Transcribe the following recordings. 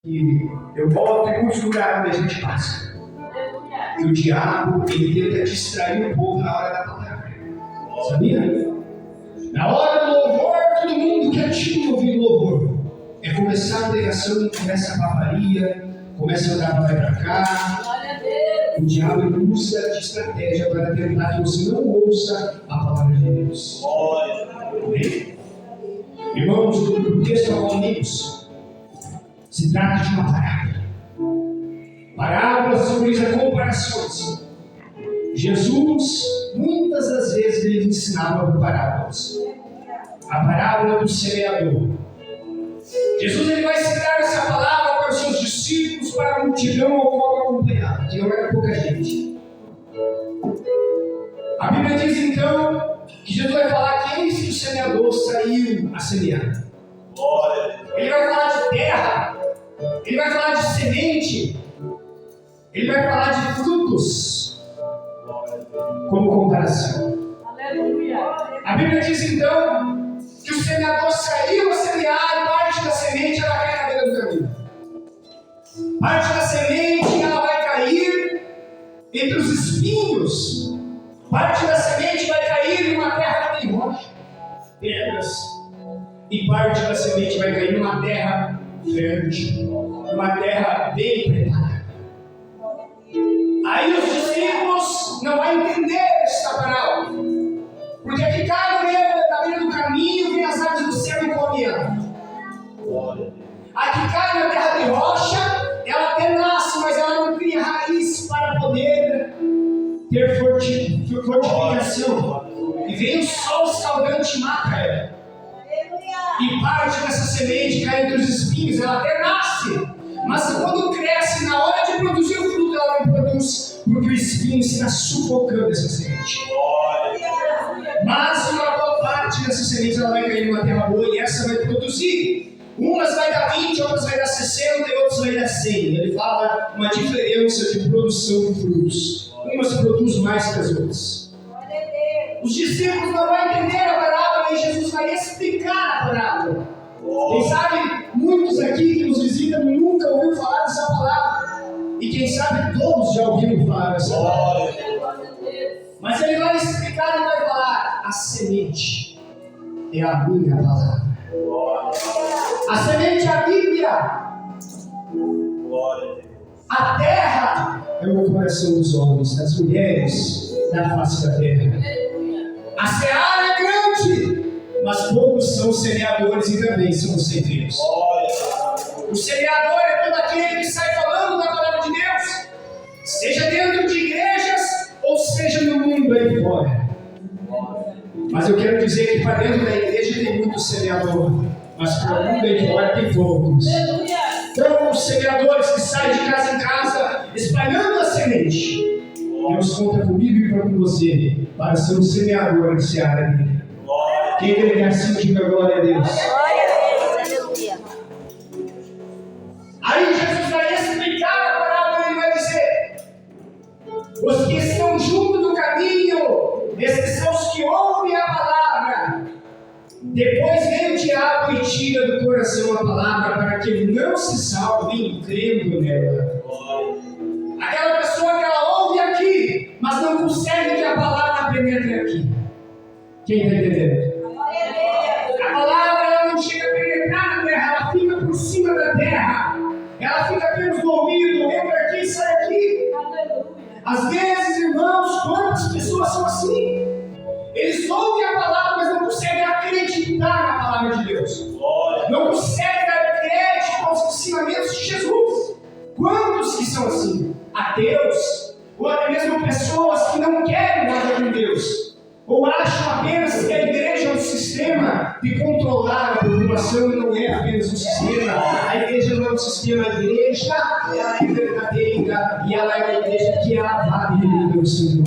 E eu volto em muitos lugares onde a gente passa. E o diabo, ele tenta distrair o povo na hora da palavra. Sabia? Na hora do louvor, todo mundo quietinho ouvindo louvor. É começar a pregação, começa a paparia, começa a andar pra lá e pra cá. O diabo ele usa de estratégia para tentar que você não ouça a palavra de Deus. Amém? Irmãos, o texto amigos, se trata de uma parábola. Parábolas simbolizam comparações. Jesus, muitas das vezes, ele ensinava por parábolas. A parábola do semeador. Jesus ele vai citar essa palavra para os seus discípulos, para a multidão ao qual acompanhava, que não era pouca gente. A Bíblia diz então que Jesus vai falar que eis que o semeador saiu a semear. Ele vai falar de terra, ele vai falar de semente, ele vai falar de frutos como comparação. A Bíblia diz então que o semeador saiu a semear e parte da semente ela cai na beira do caminho. Parte da semente ela vai cair entre os espinhos. Parte da semente vai cair em uma terra que tem rocha, pedras. E parte da semente vai cair numa terra fértil, uma terra bem preparada. Aí os discípulos não vão entender esta parábola, porque aqui cai na beira do caminho, vem as aves do céu e come ela. Aqui cai na terra de rocha, ela até nasce, mas ela não cria raiz para poder ter fortificação. E vem o sol escaldante e mata ela. E parte dessa semente cai entre os espinhos, ela até nasce, mas quando cresce, na hora de produzir o fruto, ela não produz, porque o espinho está sufocando essa semente. Mas uma boa parte dessa semente ela vai cair numa terra boa e essa vai produzir. Umas vai dar 20, outras vai dar 60 e outras vai dar 100. Ele fala uma diferença de produção de frutos. Umas produzem mais que as outras. Os discípulos não vão entender a parábola e Jesus vai explicar a parábola. Quem sabe, muitos aqui que nos visitam nunca ouviram falar dessa palavra. E quem sabe, todos já ouviram falar dessa palavra. Mas ele vai explicar e vai falar: a semente é a minha palavra. A semente é a Bíblia. A terra é o coração dos homens, das mulheres, da face da terra. A seara é grande, mas poucos são os semeadores e também são os ceifeiros. O semeador é todo aquele que sai falando da palavra de Deus, seja dentro de igrejas ou seja no mundo aí fora. Mas eu quero dizer que para dentro da igreja tem muito semeador, mas para o mundo aí fora tem poucos. Então, os semeadores que saem de casa em casa espalhando a semente, Deus conta comigo e com você para ser um semeador de seara dele. Quem crê assim, diga glória a Deus. Aí Jesus vai explicar a parábola e ele vai dizer: os que estão junto do caminho, esses são os que ouvem a palavra. Depois vem o diabo e tira do coração a palavra para que ele não se salve crendo nela. Aquela pessoa que ela ouve aqui, mas não consegue que a palavra penetre aqui. Quem está entendendo? A palavra ela não chega a penetrar na terra, ela fica por cima da terra. Ela fica apenas no ouvido, entra aqui e sai aqui. Às vezes, irmãos, quantas pessoas são assim? Eles ouvem a palavra, mas não conseguem acreditar na palavra de Deus. Não conseguem dar crédito aos ensinamentos de Jesus. Quantos que são assim? Ateus, ou até mesmo pessoas que não querem nada com Deus, ou acham apenas que a igreja é um sistema de controlar a população e não é apenas um sistema. A igreja não é um sistema, a igreja ela é verdadeira e ela é uma igreja que é lavada e remida pelo Senhor.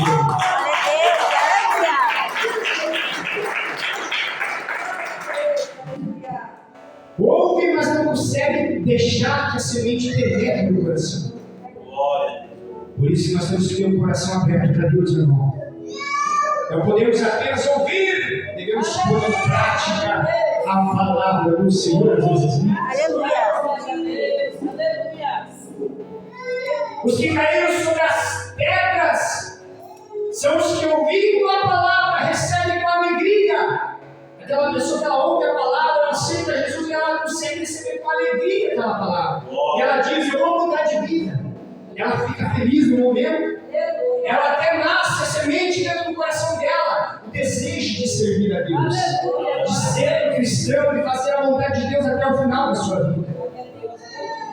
Ouve, mas não consegue deixar que a semente penetre no coração. Por isso nós temos que ter um coração aberto para Deus, irmão. Não podemos apenas ouvir, devemos pôr em prática a palavra do Senhor. Aleluia. Os que caíram sobre as pedras são os que, ouvindo a palavra, recebem com alegria. Aquela pessoa que ela ouve a palavra, ela aceita Jesus e ela consegue receber com alegria aquela palavra. E ela diz: eu vou mudar de vida. Ela fica feliz no momento. Ela até nasce a semente dentro do coração dela, o desejo de servir a Deus, de ser um cristão, de fazer a vontade de Deus até o final da sua vida.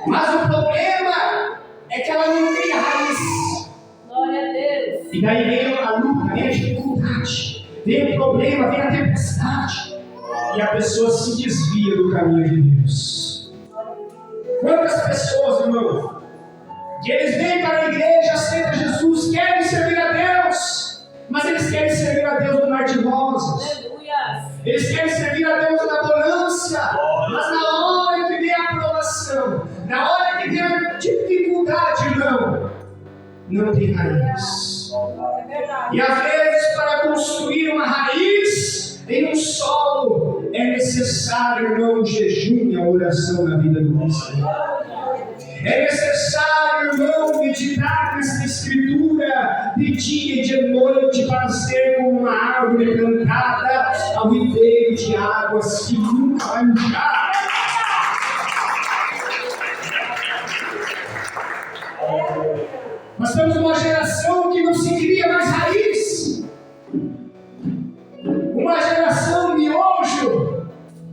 Mas o problema é que ela não tem raiz. Glória a Deus. E daí vem a luta, vem a dificuldade, vem o problema, vem a tempestade. E a pessoa se desvia do caminho de Deus. Quantas pessoas, irmão, que eles vêm para a igreja, aceitam Jesus, querem servir a Deus, mas eles querem servir a Deus no mar de rosas. Aleluia. Eles querem servir a Deus na bonança, mas na hora que vem a provação, na hora que vem a dificuldade, não tem raiz. E às vezes, para construir uma raiz em um solo, é necessário, irmão, jejum e a oração na vida do cristão. É necessário, irmão, meditar nessa escritura de dia e de noite para ser como uma árvore plantada ao ribeiro de águas que nunca vai murchar. Nós temos uma geração que não se cria mais raiz. Uma geração miojo,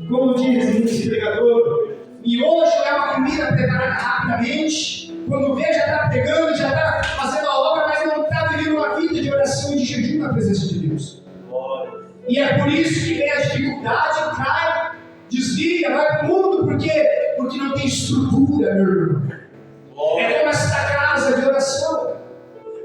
como diz esse pregador. Miojo é uma comida preparada rapidamente. Quando vê, já está pegando, já está fazendo a obra, mas não está vivendo uma vida de oração e de jejum na presença de Deus. E é por isso que vem a dificuldade, cai, desvia, vai para o mundo, porque não tem estrutura, meu irmão. É como esta casa de oração.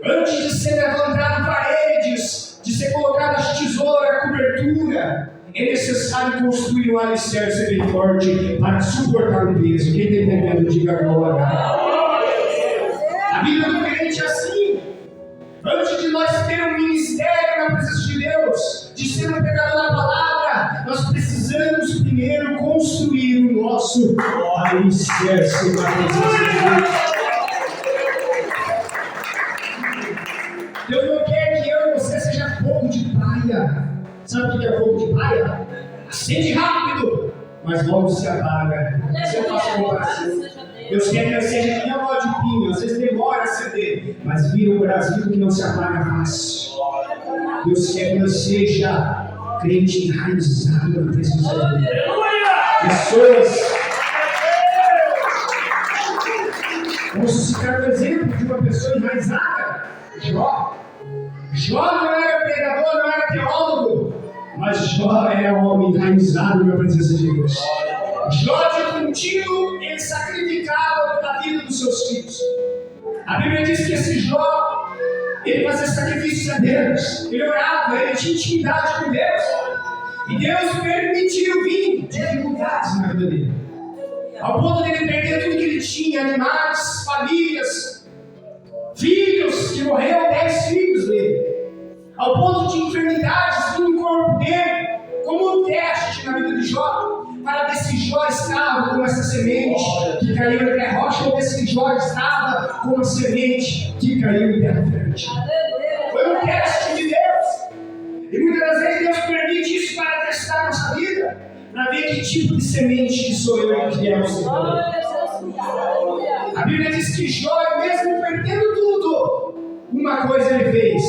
Antes de ser levantado paredes, de ser colocada tesoura, cobertura, é necessário construir um alicerce bem forte para suportar o peso. Quem está entendendo, diga glória. A vida do crente é assim. Antes de nós ter um ministério na presença de Deus, de ser um pregador da palavra, nós precisamos primeiro construir o nosso alicerce na presença de Deus. Deus não quer que eu e você seja fogo de praia. Sabe o que é fogo de praia? Acende rápido, mas logo se apaga. Você passa no coração. Deus quer que eu seja que nem a bola de pinho. Às vezes demora a acender, mas vira um Brasil que não se apaga fácil. Deus quer que eu seja crente enraizado na presença de Deus. Pessoas. Vamos citar o exemplo de uma pessoa enraizada. Jó. Jó não era pregador, não era teólogo, mas Jó era um homem enraizado na presença de Deus. Jó de contínuo, ele sacrificava pela vida dos seus filhos. A Bíblia diz que esse Jó, ele fazia sacrifícios a Deus, ele orava, ele tinha intimidade com Deus. E Deus permitiu vir dificuldades na vida dele, ao ponto de ele perder tudo que ele tinha, animais, famílias, filhos, que morreram 10 filhos dele, ao ponto de enfermidades no corpo dele, como um teste na vida de Jó, para ver se Jó estava como essa semente que caiu em terra rocha, ou ver se Jó estava como a semente que caiu em terra fértil. Foi um teste de Deus, e muitas das vezes Deus permite isso para testar a nossa vida, para ver que tipo de semente que sou eu e que é o Senhor. A Bíblia diz que Jó, mesmo perdendo tudo, uma coisa ele fez.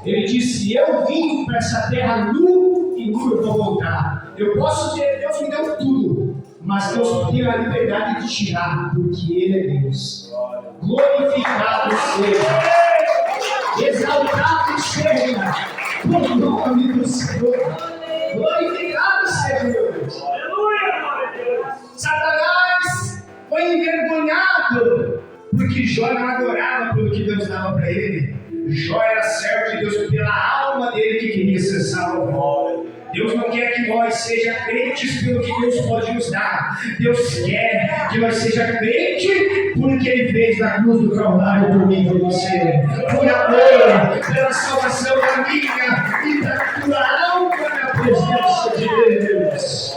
Ele disse: eu vim para essa terra nu e nu eu vou voltar. Eu posso ter, Deus me deu tudo, mas Deus tem a liberdade de tirar, porque Ele é Deus. Glorificado seja, exaltado seja o nome do Senhor. Glorificado seja, meu Deus. Satanás foi envergonhado porque Jó não adorava pelo que Deus dava para ele. Jó era servo de Deus pela alma dele que queria ser salvo. Deus não quer que nós sejamos crentes pelo que Deus pode nos dar. Deus quer que nós sejamos crentes por que Ele fez na cruz do Calvário por mim e por você. Por amor, pela salvação da minha e da tua alma na presença de Deus.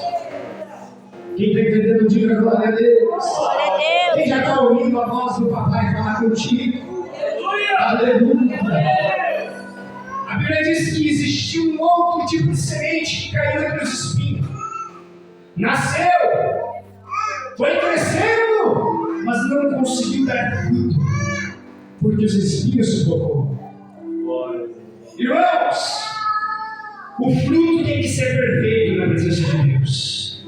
Quem está entendendo, diga glória a Deus. Glória a Deus. Quem já está ouvindo a voz do papai falar contigo? Aleluia. A Bíblia diz que existia um outro tipo de semente que caiu entre os espinhos. Nasceu, foi crescendo, mas não conseguiu dar fruto, porque os espinhos sufocou. Irmãos, o fruto tem que ser perfeito na presença de Deus.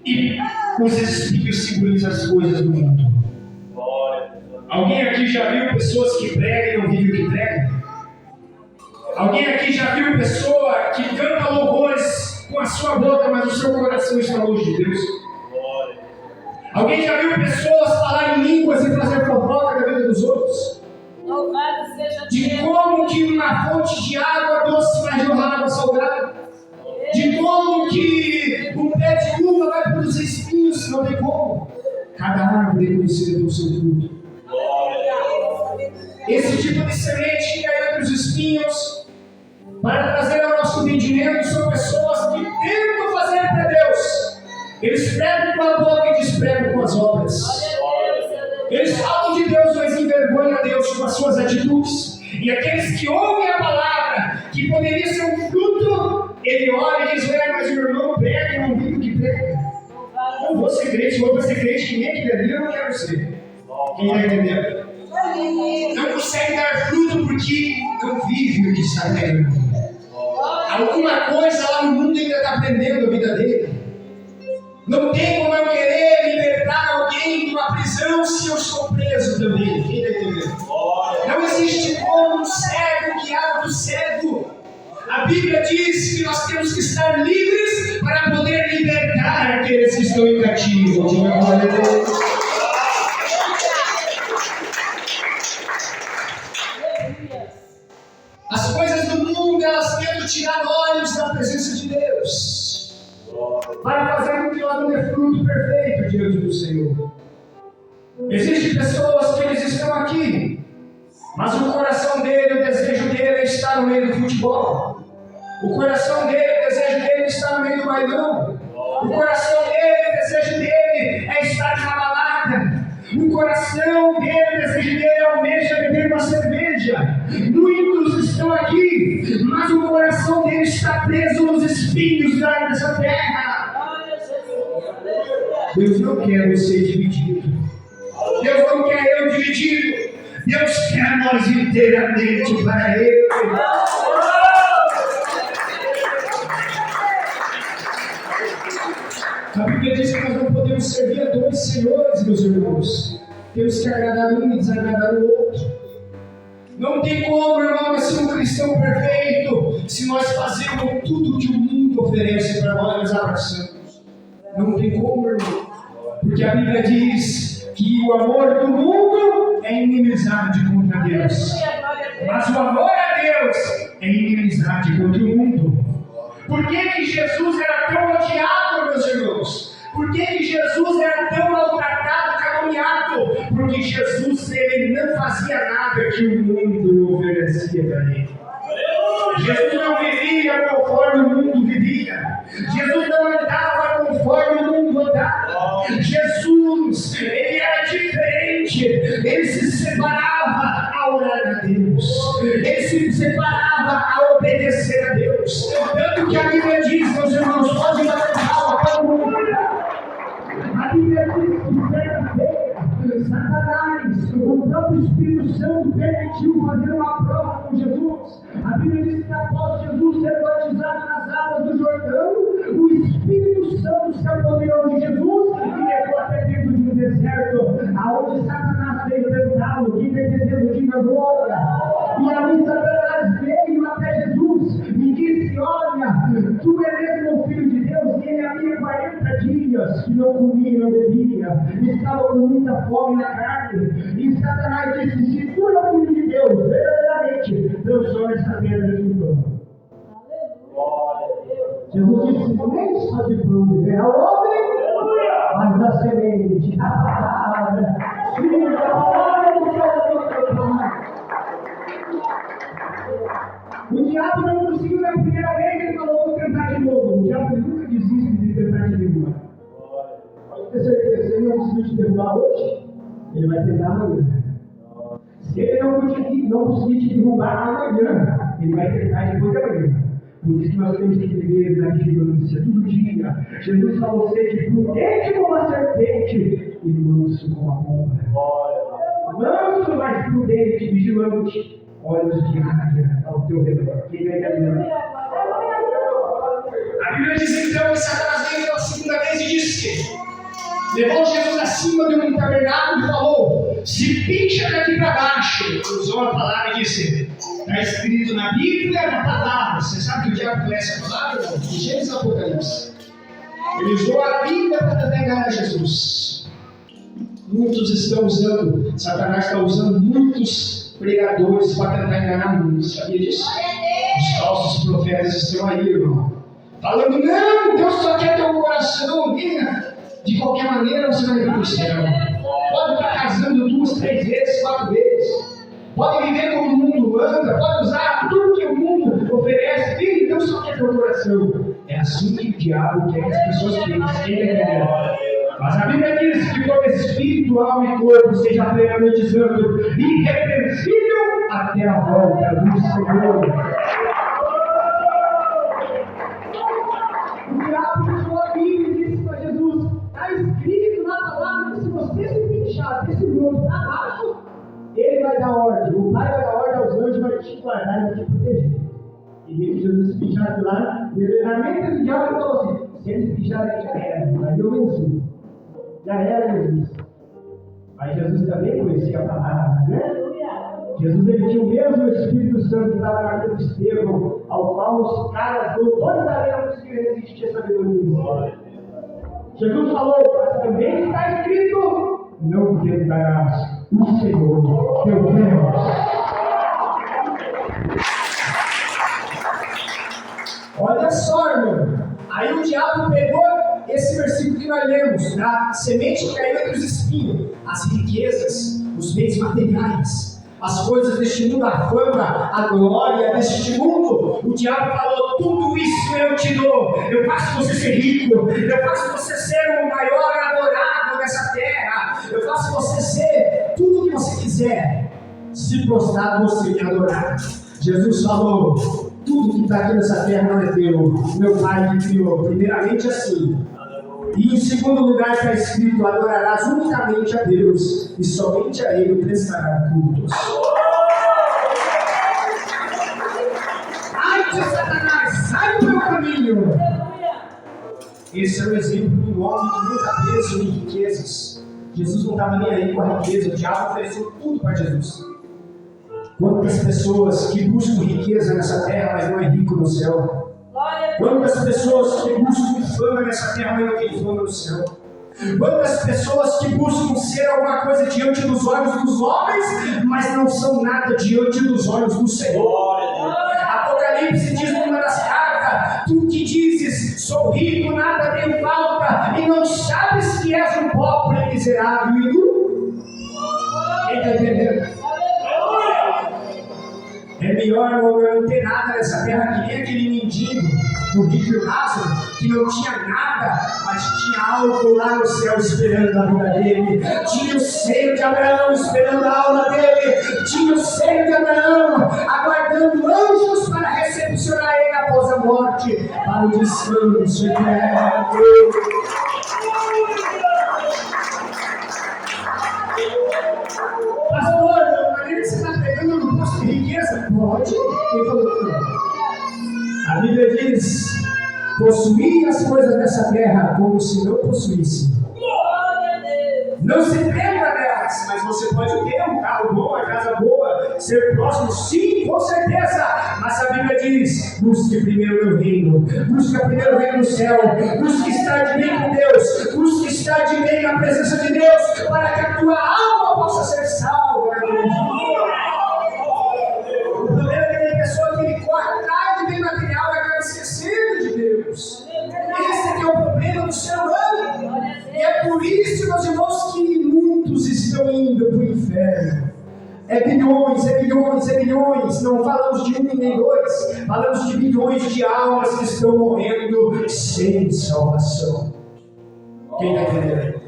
E os espinhos simbolizam as coisas do mundo. Alguém aqui já viu pessoas que pregam e não vivem o que pregam? Alguém aqui já viu pessoa que canta louvores com a sua boca, mas o seu coração está longe de Deus? Alguém já viu pessoas falar em línguas e fazer fofoca da vida dos outros? Louvado seja Deus. De como que uma fonte de água doce vai jorrar água salgada? De como que um pé de uva vai produzir espinhos? Não tem como. Cada árvore é conhecida pelo seu fruto. Esse tipo de semente que cai entre os espinhos, para trazer ao nosso entendimento, são pessoas que tentam fazer para Deus. Eles pregam com a boca e despregam com as obras. Eles falam de Deus, mas envergonham a Deus com as suas atitudes. E aqueles que ouvem a palavra, que poderia ser um fruto, ele olha e diz: mas o irmão prega e não vive o que prega. Não vou ser crente, se for ser crente, quem é que deve, eu não quero ser. Quem está entendendo? Não consegue dar fruto porque não vive o que está pregando. Alguma coisa lá no mundo ainda está aprendendo a vida dele. Não tem como eu querer libertar alguém de uma prisão se eu estou preso também. Quem está entendendo? Não existe como um cego guiar outro cego. A Bíblia diz que nós temos que estar livres para poder libertar aqueles que estão em cativo. As coisas do mundo, elas tentam tirar olhos da presença de Deus, para fazer com que ela não dê fruto perfeito diante do Senhor. Existem pessoas que eles estão aqui, mas o coração dele, o desejo dele está no meio do futebol. O coração dele, o desejo dele está no meio do bailão. O coração dele, o desejo dele é estar na balada. O coração dele, o desejo dele almeja beber uma cerveja. Muitos estão aqui, mas o coração dele está preso nos espinhos dessa terra. Deus não quer você dividido. Deus não quer eu dividido. Deus quer nós inteiramente para Ele. A Bíblia diz que nós não podemos servir a dois senhores, meus irmãos. Temos que agradar um e desagradar o outro. Não tem como, irmão, ser um cristão perfeito se nós fazemos tudo que o mundo oferece para nós, nós abraçamos. Não tem como, irmão. Porque a Bíblia diz que o amor do mundo é inimizade contra Deus. Mas o amor a Deus é inimizade contra o mundo. Por que Jesus era tão odiado, meus irmãos? Por que Jesus era tão maltratado, caluniado? Porque Jesus, ele não fazia nada que o mundo oferecia para ele. Jesus não vivia conforme o mundo vivia. Jesus não andava conforme o mundo andava. Jesus, ele era diferente. Ele se separava a orar a Deus. Ele se separava a obedecer a Deus. Tanto que a Bíblia diz, meus irmãos, pode bater palma para o mundo. A Bíblia diz que certa-feira, Satanás, o próprio Espírito Santo, permitiu fazer uma prova com Jesus. A Bíblia diz que após Jesus ser batizado nas águas do Jordão, o Espírito Santo se apoderou de Jesus e levou até dentro de um deserto, aonde Satanás veio tentá-lo. Quem está entendendo, diga glória. E ali Satanás veio até Jesus e disse: olha, tu é mesmo o Filho de Deus. E ele havia 40 dias que não comia e não bebia, estava com muita fome na carne. E Satanás disse: se tu é o Filho de Deus, verdadeiramente, transforma essa pedra em pão. Jesus disse: nem só de pão viverá o homem, mas da semente, da palavra, filho da palavra do seu Pai. O diabo não conseguiu na primeira vez, ele falou: vou tentar de novo. O diabo nunca desiste de tentar de derrubar. Pode ter certeza, se ele não conseguiu te derrubar hoje, ele vai tentar amanhã. Se ele não conseguir te derrubar amanhã, ele vai tentar depois da manhã. Por isso que nós temos que viver na vigilância todo dia. Jesus falou: seja prudente como a serpente e manso como a pomba. Manso, mas prudente, vigilante. Olhos de águia ao teu redor. Quem vai entender? A Bíblia diz então que Satanás veio pela segunda vez e disse: levou Jesus acima de um tabernáculo e falou: se picha daqui para baixo. Usou a palavra e disse: está escrito na Bíblia, na palavra. Você sabe que o diabo conhece a palavra? De Gênesis ao Apocalipse. Ele usou a Bíblia para tentar enganar Jesus. Muitos estão usando, Satanás está usando muitos pregadores para tentar enganar muitos. Sabia disso? Os falsos profetas estão aí, irmão, falando: não, Deus só quer teu coração. De qualquer maneira você vai vir para o céu. Pode estar casando 2, 3 vezes, 4 vezes. Pode viver como o mundo anda. Pode usar tudo que o mundo oferece. Filho, Deus só quer teu coração. É assim que o diabo quer que as pessoas pensem. Mas a Bíblia diz que todo espírito, alma e corpo seja plenamente santo e irrepreensível até a volta do Senhor. O diabo usou a Bíblia e disse para Jesus: está escrito na palavra que se você se pinchar desse mundo para baixo, ele vai dar ordem. O Pai vai dar ordem aos anjos, vai te guardar e vai te proteger. E ele, Jesus se pinchar de lá, na mente do diabo, ele falou assim: se ele se pinchar daqui, já era. Aí eu venci. Já era, Jesus. Mas Jesus também conhecia a palavra, né? Jesus, ele tinha o mesmo Espírito Santo que estava na vida de Estevão, ao qual os caras doutores da lei não conseguiram resistir a sabedoria. Jesus falou: mas também está escrito: não tentarás o Senhor teu Deus. Olha só, irmão. Aí o diabo pegou esse versículo que nós lemos: a semente que caiu entre os espinhos, as riquezas, os bens materiais, as coisas deste mundo, a fama, a glória deste mundo. O diabo falou: tudo isso eu te dou, eu faço você ser rico, eu faço você ser o maior adorado nessa terra, eu faço você ser tudo o que você quiser, se prostrar você me adorar. Jesus falou: tudo que está aqui nessa terra não é teu, meu Pai que criou. Primeiramente assim. E em segundo lugar está escrito: adorarás unicamente a Deus e somente a Ele prestará cultos. Ai de Satanás, sai do meu caminho. Esse é o exemplo de um homem que nunca pensou em riquezas. Jesus não estava nem aí com a riqueza, o diabo ofereceu tudo para Jesus. Quantas pessoas que buscam riqueza nessa terra, mas não é rico no céu? Quantas pessoas que buscam fama nessa terra, mas não tem fama no céu? Quantas pessoas que buscam ser alguma coisa diante dos olhos dos homens, mas não são nada diante dos olhos do Senhor? Apocalipse diz numa das cartas: tu que dizes, sou rico, nada tenho falta, e não sabes que és um pobre miserável e nu? Quem está entendendo? É melhor não ter nada nessa terra, que nem aquele mendigo do rico e Lázaro, que não tinha nada, mas tinha algo lá no céu esperando a vida dele. Tinha o seio de Abraão esperando a aula dele. Tinha o seio de Abraão aguardando anjos para recepcionar ele após a morte, para o descanso eterno. Pastor, da maneira que você está pregando, eu não posso ter riqueza? Pode. Quem falou que não? A Bíblia diz: possuir as coisas dessa terra como se não possuísse. Não se prenda delas, mas você pode ter um carro bom, uma casa boa, ser próximo, sim, com certeza. Mas a Bíblia diz: busque primeiro o meu reino, busque primeiro o reino do céu, busque estar de bem com Deus, busque estar de bem na presença de Deus, para que a tua alma possa ser salva. O problema é que tem pessoa que ele corre atrás de bem material e acaba esquecendo de Deus. Esse é o problema do ser humano. E é por isso, meus irmãos, que muitos estão indo para o inferno. É bilhões, é bilhões, é bilhões. Não falamos de 1 nem 2, falamos de bilhões de almas que estão morrendo sem salvação. Quem está entendendo?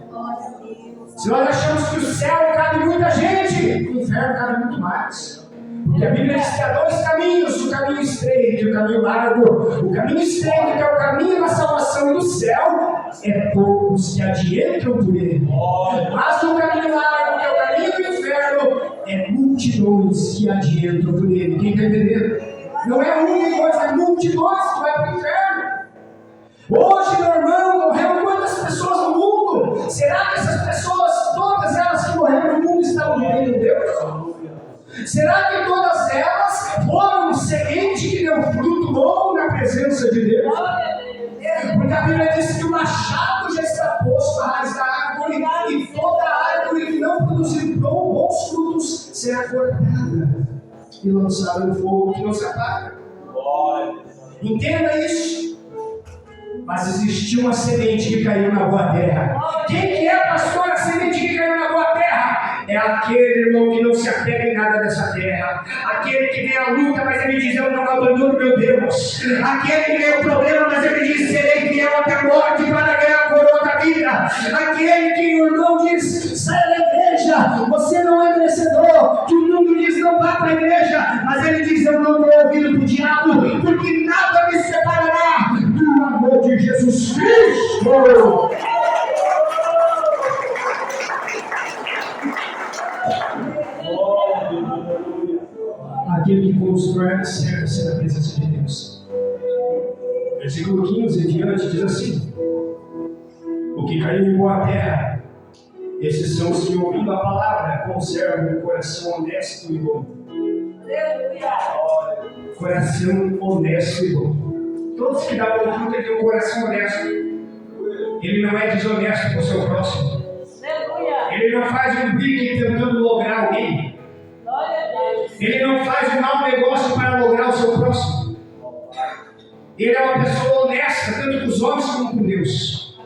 Se nós achamos que o céu cabe muita gente, o inferno inferno cabe muito mais. Porque a Bíblia diz que há dois caminhos, o caminho estreito e o caminho largo. O caminho estreito, que é o caminho da salvação e do céu, é poucos que adentram por ele. Mas o caminho largo, que é o caminho do inferno, é multidões que adentram por ele. Quem está entendendo? Não é um nem dois, é multidões que vai para o inferno. Hoje, meu irmão, morreram quantas pessoas no mundo? Será que essas pessoas, todas elas que morreram no mundo, estão no reino de Deus? Será que todas elas foram semente que deu fruto bom na presença de Deus? Porque a Bíblia diz que o machado já está posto à raiz da árvore e toda árvore que não produzir bons frutos será cortada e lançada no fogo que não se apaga. Entenda isso. Mas existiu uma semente que caiu na boa terra. Quem que é, pastor, a semente que caiu na boa terra? É aquele irmão que não se apega em nada dessa terra. Aquele que vem a luta, mas ele diz, eu não abandono meu Deus. Aquele que vem o problema, mas ele diz, serei fiel até a morte para ganhar a coroa da vida. Aquele que o irmão diz, sai da igreja, você não é merecedor. Que o mundo diz, não vá para a igreja. Mas ele diz, eu não dou ouvido para o diabo, porque nada me separará do amor de Jesus Cristo. Aquele que constrói alicerce na presença de Deus. Versículo 15 em diante diz assim: o que caiu em boa terra, esses são os que, ouvindo a palavra, conservam o coração honesto e bom. Coração honesto e bom. Todos que dão fruto têm um coração honesto. Ele não é desonesto com o seu próximo. Ele não faz um pique tentando lograr alguém. Ele não faz um mau negócio para lograr o seu próximo. Ele é uma pessoa honesta, tanto com os homens como com Deus.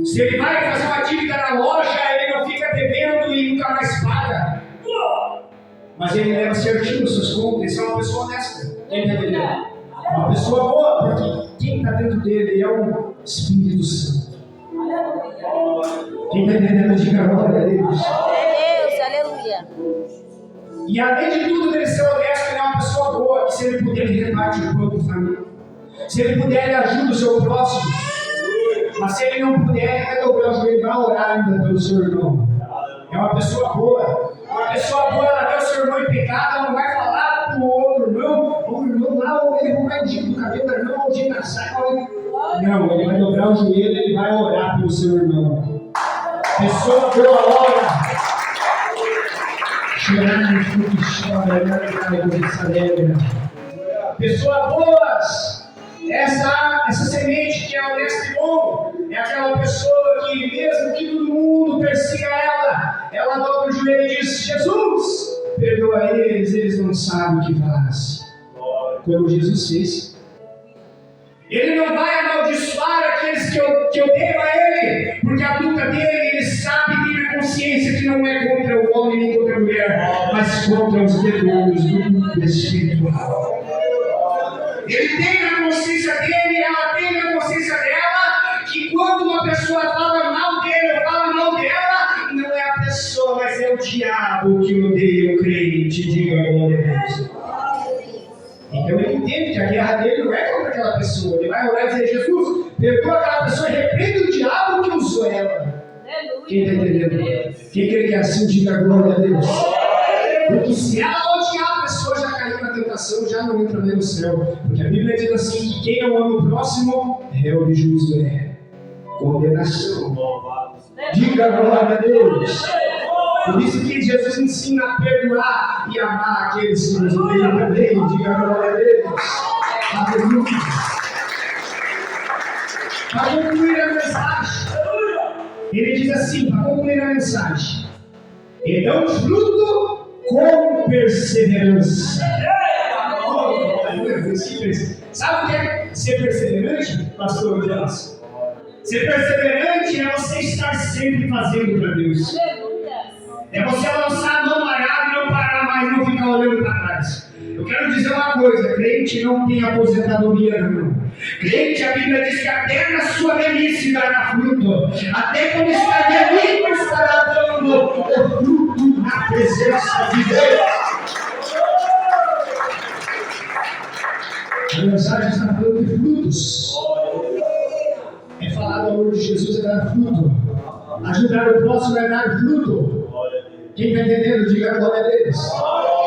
Se ele vai fazer uma dívida na loja, ele não fica devendo e nunca mais paga. Mas ele leva certinho as suas contas. Isso é uma pessoa honesta. Quem está entendendo? Uma pessoa boa, porque quem está dentro dele é o Espírito Santo. Quem está entendendo, diga glória a Deus. Aleluia. E além de tudo, ele ser honesto, ele é uma pessoa boa, que se ele puder, ele reparte o pão com família. Se ele puder, ele ajuda o seu próximo. Mas se ele não puder, ele vai dobrar o joelho e vai orar ainda pelo seu irmão. É uma pessoa boa. Uma pessoa boa, ela vê o seu irmão em pecado, ela não vai falar para o outro irmão, o irmão lá, ou ele vai o dia do cabelo do irmão, ou o dia da saia. Não, ele vai dobrar o joelho e ele vai orar pelo seu irmão. Pessoa boa, ora. Pessoas boas, essa semente que é honesta e bom, é aquela pessoa que, mesmo que todo mundo persiga ela dobra o joelho e diz: Jesus, perdoa eles não sabem o que faz. Como Jesus fez. Ele não vai amaldiçoar aqueles que eu devo a ele, porque a luta dele, ele sabe, tem a consciência que não é contra o homem nem contra a mulher, mas contra os demônios do mundo espiritual. Ele tem a consciência dele, ela tem a consciência dela, que quando uma pessoa fala mal dele ou fala mal dela, não é a pessoa, mas é o diabo que odeia o crente. Diga glória a Deus. Então ele entende que a guerra dele não é contra aquela pessoa. Ele vai orar e dizer: Jesus, perdoa aquela pessoa e repreende o diabo que usou ela. Quem está entendendo? Quem quer que assim diga glória a Deus? Porque se ela odiar a pessoa, já caiu na tentação, já não entra no céu. Porque a Bíblia diz assim: que quem não ama o próximo, réu de juízo é condenação. Diga glória a Deus. Por isso que Jesus ensina a perdoar e amar aqueles que nos odeiam também. Diga glória a Deus. Aleluia. Para concluir a mensagem, ele diz assim, para concluir a mensagem: e dão fruto com perseverança. Sabe o que é ser perseverante, pastor Deus? Ser perseverante é você estar sempre fazendo para Deus. É você lançar a mão parada e não parar mais, não ficar olhando para trás. Eu quero dizer uma coisa: crente não tem aposentadoria, não. Crente, a Bíblia diz que até na sua velhice dará fruto. Até quando está velhinho estará dando o fruto na propósito é dar fruto. Quem está entendendo, diga glória a Deus.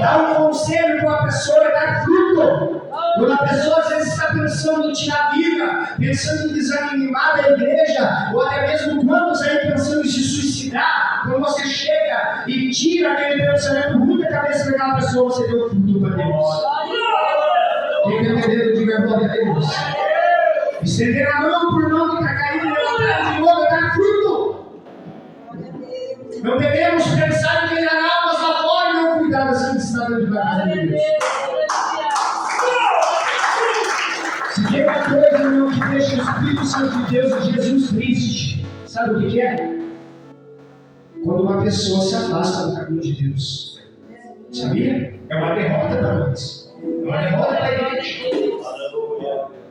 Dar um conselho para a pessoa é dar fruto. Quando a pessoa às vezes está pensando em tirar a vida, pensando em desanimar da igreja, ou até mesmo quantos aí pensando em se suicidar, quando você chega e tira aquele pensamento ruim da cabeça daquela pessoa, você deu fruto para Deus. Quem está entendendo, diga glória a Deus. Estender a mão por mão que está caído e levantar de novo é dar fruto. Não devemos pensar em ganhar almas lá fora e não cuidar assim que está dentro da casa de Deus. Se tem uma coisa, irmão, que deixa o Espírito Santo de Deus e Jesus triste, sabe o que é? Quando uma pessoa se afasta do caminho de Deus. Sabia? É uma derrota para nós. É uma derrota para a igreja.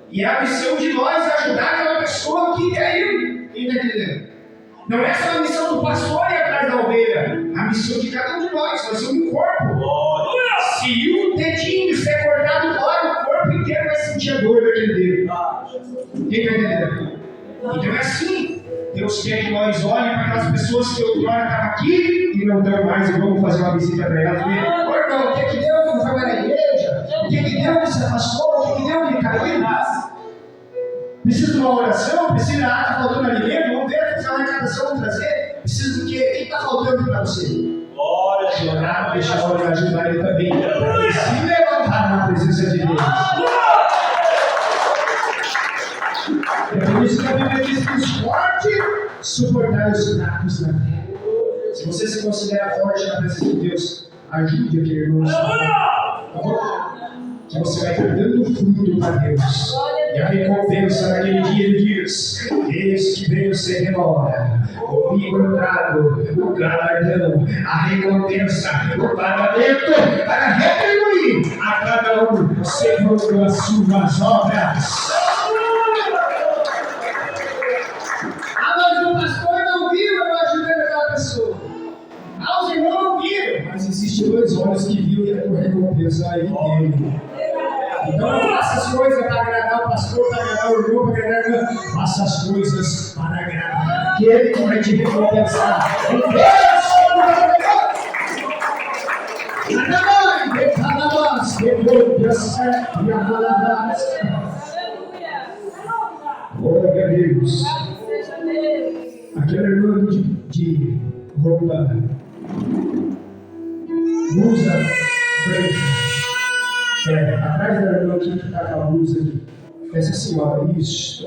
E a missão de nós é ajudar aquela pessoa que caiu. Quem está entendendo? Não é só a missão do pastor ir atrás da ovelha. A missão de cada um de nós. Nós somos um corpo. Se um dedinho ser cortado fora, o corpo inteiro vai sentir a dor daquele dedo. Quem está entendendo? Então é assim. Deus quer que nós olhem para aquelas pessoas que outrora estavam aqui e não estão mais, e vamos fazer uma visita para elas. Ô irmão, o que deu que não foi mais na igreja? O que deu que se afastou? O que deu que caiu? Precisa de uma oração? Precisa, está faltando alimento? Vamos ver, fazer uma arrecadação, vamos trazer? Precisa do quê? O que está faltando para você? Chorar, deixar a hora ajudar ele também. E se levantar na presença de Deus. É por isso que a Bíblia diz que os fortes suportar os fracos na terra. Se você se considera forte na presença de Deus, ajude aquele irmão. Tá bom? Que você vai estar dando fruto para Deus. E a recompensa naquele dia ele diz: eis que veio sem demora, o encontrado, o galardão, a recompensa, o pagamento para retribuir a cada um segundo as suas obras. Mas o pastor não viu eu ajudando aquela pessoa. Os irmãos não viram. Mas existem dois olhos que viram e a recompensa aí dele. Então não faça as coisas para agradar o pastor, para agradar o irmão, para agradar. Faça as coisas para agradar aquele que vai te recompensar. Glória a Deus. Aquela irmã de roupa blusa branca, atrás da irmã que está com a blusa aqui, essa senhora, isso.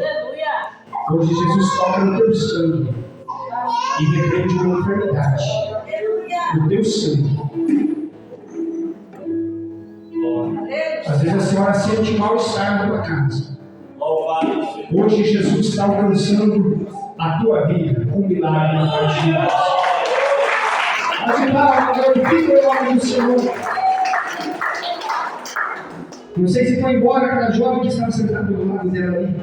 Hoje Jesus toca no teu sangue e repreende uma enfermidade no teu sangue. Às vezes a senhora sente mal-estar na tua casa. Hoje Jesus está alcançando a tua vida com um milagre na parte de Deus. Glorifica o nome do Senhor. Não sei se foi embora aquela jovem que estava sentada do lado dela ali.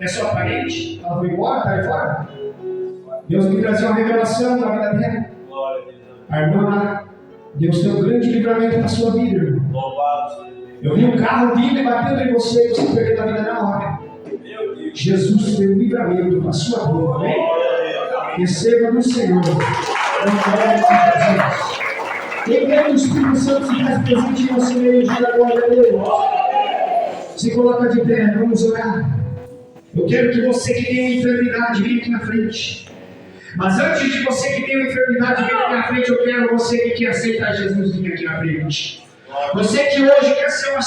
É sua parente? Ela foi embora? Está aí fora? Deus me trazia uma revelação na vida dela. A irmã, Deus deu um grande livramento na sua vida, irmão. Eu vi um carro vindo e batendo em você e você perdeu a vida na hora. Jesus deu um livramento para a sua vida. Amém? Receba do Senhor. Quem quer que o Espírito Santo se faz presente em nosso meio, diga glória a Deus. Se coloca de pé, vamos orar. Eu quero que você que tem uma enfermidade venha aqui na frente. Mas antes de você que tem uma enfermidade vir aqui na frente, eu quero você que quer aceitar Jesus vir aqui na frente. Você que hoje quer ser uma